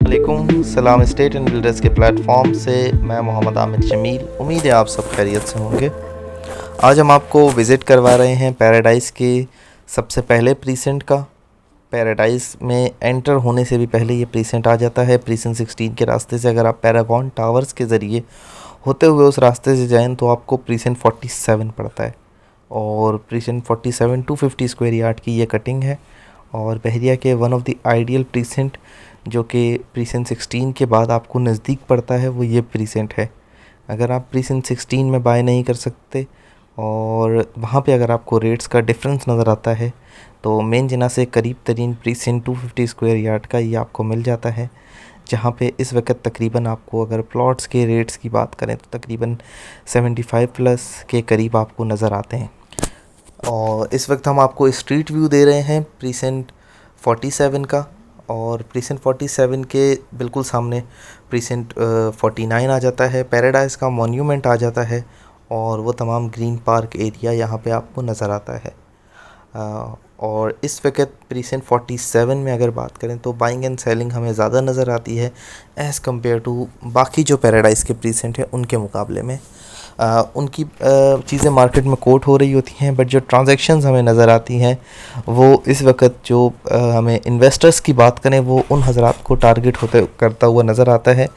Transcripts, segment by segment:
वालेकुम सलाम। State and builders के प्लेटफॉर्म से मैं मोहम्मद आमिर जमील। उम्मीद है आप सब खैरियत से होंगे। आज हम आपको विज़िट करवा रहे हैं पैराडाइज़ के सबसे पहले प्रीसेंट का। पैराडाइज़ में एंटर होने से भी पहले ये प्रीसेंट आ जाता है। प्रीसेंट 16 के रास्ते से अगर आप पैरागॉन टावर्स के ज़रिए होते हुए उस रास्ते से जाएँ तो आपको प्रीसेंट 47 पड़ता है। और प्रीसेंट 47 250 स्क्वायर यार्ड की ये कटिंग है और बहरिया के one of the ideal precinct जो कि प्रीसेंट 16 के बाद आपको नज़दीक पड़ता है वो ये प्रीसेंट है। अगर आप प्रीसेंट 16 में बाय नहीं कर सकते और वहाँ पे अगर आपको रेट्स का डिफरेंस नज़र आता है तो मेन जिना से करीब तरीन प्रीसेंट 250 स्क्वायर यार्ड का ये आपको मिल जाता है, जहाँ पे इस वक्त तकरीबन आपको अगर प्लॉट्स के रेट्स की बात करें तो तकरीबन 75 प्लस के करीब आपको नज़र आते हैं। और इस वक्त हम आपको स्ट्रीट व्यू दे रहे हैं प्रीसेंट 47 का। और प्रीसेंट 47 के बिल्कुल सामने प्रीसेंट 49 आ जाता है, पैराडाइज़ का मॉन्यूमेंट आ जाता है और वो तमाम ग्रीन पार्क एरिया यहाँ पे आपको नज़र आता है। और इस वक्त प्रीसेंट 47 में अगर बात करें तो बाइंग एंड सेलिंग हमें ज़्यादा नज़र आती है एज़ कम्पेयर टू बाकी जो पैराडाइज़ के प्रीसेंट हैं उनके मुकाबले में। उनकी चीज़ें मार्केट में कोट हो रही होती हैं, बट जो ट्रांजैक्शंस हमें नज़र आती हैं वो इस वक्त जो हमें इन्वेस्टर्स की बात करें वो उन हज़रात को टारगेट करता हुआ नज़र आता है।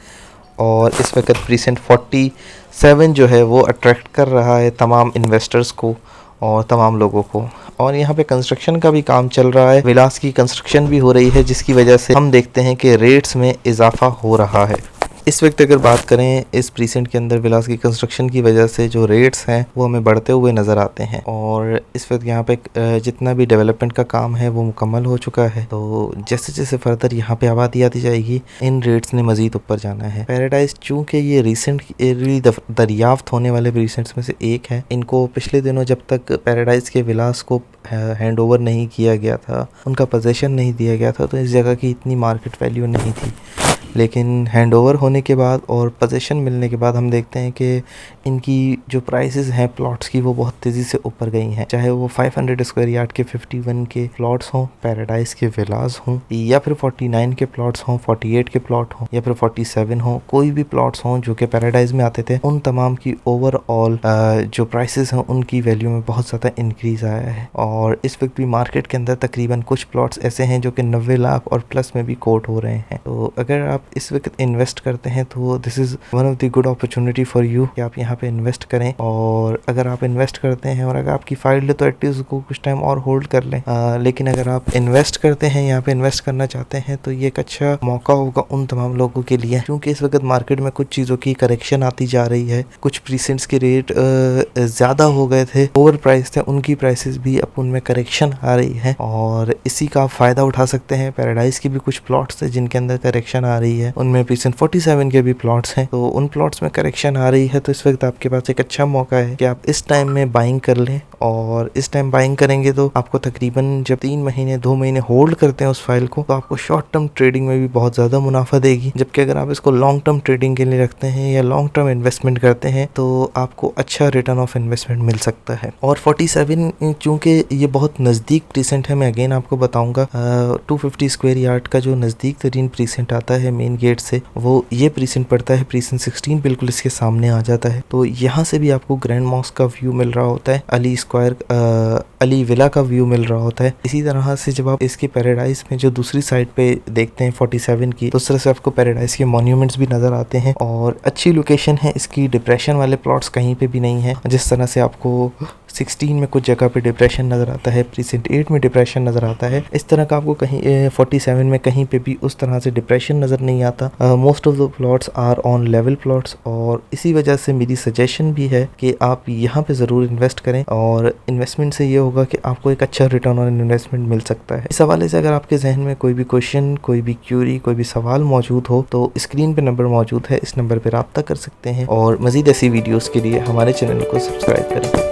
और इस वक्त प्रीसेंट 47 जो है वो अट्रैक्ट कर रहा है तमाम इन्वेस्टर्स को और तमाम लोगों को। और यहाँ पे कंस्ट्रक्शन का भी काम चल रहा है, विलास की कंस्ट्रक्शन भी हो रही है, जिसकी वजह से हम देखते हैं कि रेट्स में इजाफ़ा हो रहा है। इस वक्त अगर बात करें इस प्रीसेंट के अंदर विलास की कंस्ट्रक्शन की वजह से जो रेट्स हैं वो हमें बढ़ते हुए नज़र आते हैं। और इस वक्त यहाँ पे जितना भी डेवलपमेंट का काम है वो मुकम्मल हो चुका है, तो जैसे जैसे फर्दर यहाँ पे आबादी आती जाएगी इन रेट्स ने मज़ीद ऊपर जाना है। पैराडाइज़ चूँकि ये रिसेंटली दरियाफ्त होने वाले प्रीसेंट्स में से एक है, इनको पिछले दिनों जब तक पैराडाइज़ के विलास को हैंड ओवर नहीं किया गया था, उनका पोजेसन नहीं दिया गया था, तो इस जगह की इतनी मार्केट वैल्यू नहीं थी। लेकिन हैंड ओवर होने के बाद और पोजीशन मिलने के बाद हम देखते हैं कि इनकी जो प्राइसेस हैं प्लॉट्स की वो बहुत तेज़ी से ऊपर गई हैं, चाहे वो 500 स्क्वायर यार्ड के 51 के प्लॉट्स हों, पैराडाइज़ के विलास हों, या फिर 49 के प्लॉट्स हों, 48 के प्लॉट हों, या फिर 47 हों, कोई भी प्लॉट्स हों जो कि पैराडाइज़ में आते थे, उन तमाम की ओवरऑल जो प्राइसेस हैं उनकी वैल्यू में बहुत ज़्यादा इंक्रीज़ आया है। और इस वक्त भी मार्केट के अंदर तकरीबन कुछ प्लॉट्स ऐसे हैं जो कि 90 लाख और प्लस में भी कोट हो रहे हैं। तो अगर आप इस वक्त इन्वेस्ट करते हैं तो this is one of the good opportunity for you कि आप यहाँ पे इन्वेस्ट करें। और अगर आप इन्वेस्ट करते हैं और अगर आपकी फाइल है तो एटलीस्ट उसको कुछ टाइम और होल्ड कर लें। लेकिन अगर आप इन्वेस्ट करते हैं, यहाँ पे इन्वेस्ट करना चाहते हैं, तो ये एक अच्छा मौका होगा उन तमाम लोगों के लिए, क्योंकि इस वक्त मार्केट में कुछ चीज़ों की करेक्शन आती जा रही है। कुछ प्रीसेंट्स के रेट ज़्यादा हो गए थे, ओवर प्राइस थे, उनकी प्राइसेस भी अब उनमें करेक्शन आ रही है और इसी का आप फ़ायदा उठा सकते हैं। पैराडाइज़ की भी कुछ प्लॉट्स थे जिनके अंदर करेक्शन आ रही है, उनमें प्रीसेंट 47 के भी प्लॉट्स हैं, तो उन प्लॉट्स में करेक्शन आ रही है। तो इस वक्त आपके पास एक अच्छा मौका है कि आप इस टाइम में बाइंग कर लें। और इस टाइम बाइंग करेंगे तो आपको तकरीबन जब 3 महीने 2 महीने होल्ड करते हैं उस फाइल को, तो आपको शॉर्ट टर्म ट्रेडिंग में भी बहुत ज़्यादा मुनाफा देगी। जबकि अगर आप इसको लॉन्ग टर्म ट्रेडिंग के लिए रखते हैं या लॉन्ग टर्म इन्वेस्टमेंट करते हैं तो आपको अच्छा रिटर्न ऑफ इन्वेस्टमेंट मिल सकता है। और 47 चूँकि ये बहुत नज़दीक प्रीसेंट है, मैं अगेन आपको बताऊँगा 250 स्क्वायर यार्ड का जो नज़दीक तरीन प्रीसेंट आता है मेन गेट से, वो ये प्रीसेंट पड़ता है प्रीसेंट 16, बिल्कुल इसके सामने आ जाता है। तो यहाँ से भी आपको ग्रैंड मॉस्क का व्यू मिल रहा होता है, अली विला का व्यू मिल रहा होता है। इसी तरह से जब आप इसके पैराडाइज़ में जो दूसरी साइड पे देखते हैं 47 की, तो उस तरह से आपको पैराडाइज़ के मॉन्यूमेंट्स भी नज़र आते हैं और अच्छी लोकेशन है इसकी। डिप्रेशन वाले प्लॉट्स कहीं पे भी नहीं है, जिस तरह से आपको 16 में कुछ जगह पे डिप्रेशन नज़र आता है, प्रीसेंट 8 में डिप्रेशन नज़र आता है, इस तरह का आपको कहीं 47 में कहीं पे भी उस तरह से डिप्रेशन नज़र नहीं आता। Most of the plots are on level plots और इसी वजह से मेरी सजेशन भी है कि आप यहाँ पे ज़रूर इन्वेस्ट करें और इन्वेस्टमेंट से ये होगा कि आपको एक अच्छा रिटर्न ऑन इन्वेस्टमेंट मिल सकता है। इस हवाले से अगर आपके जहन में कोई भी क्वेश्चन, कोई भी क्यूरी, कोई भी सवाल मौजूद हो तो स्क्रीन पे नंबर मौजूद है, इस नंबर पर रब्ता कर सकते हैं। और मज़ीद ऐसी वीडियोज़ के लिए हमारे चैनल को सब्सक्राइब करें।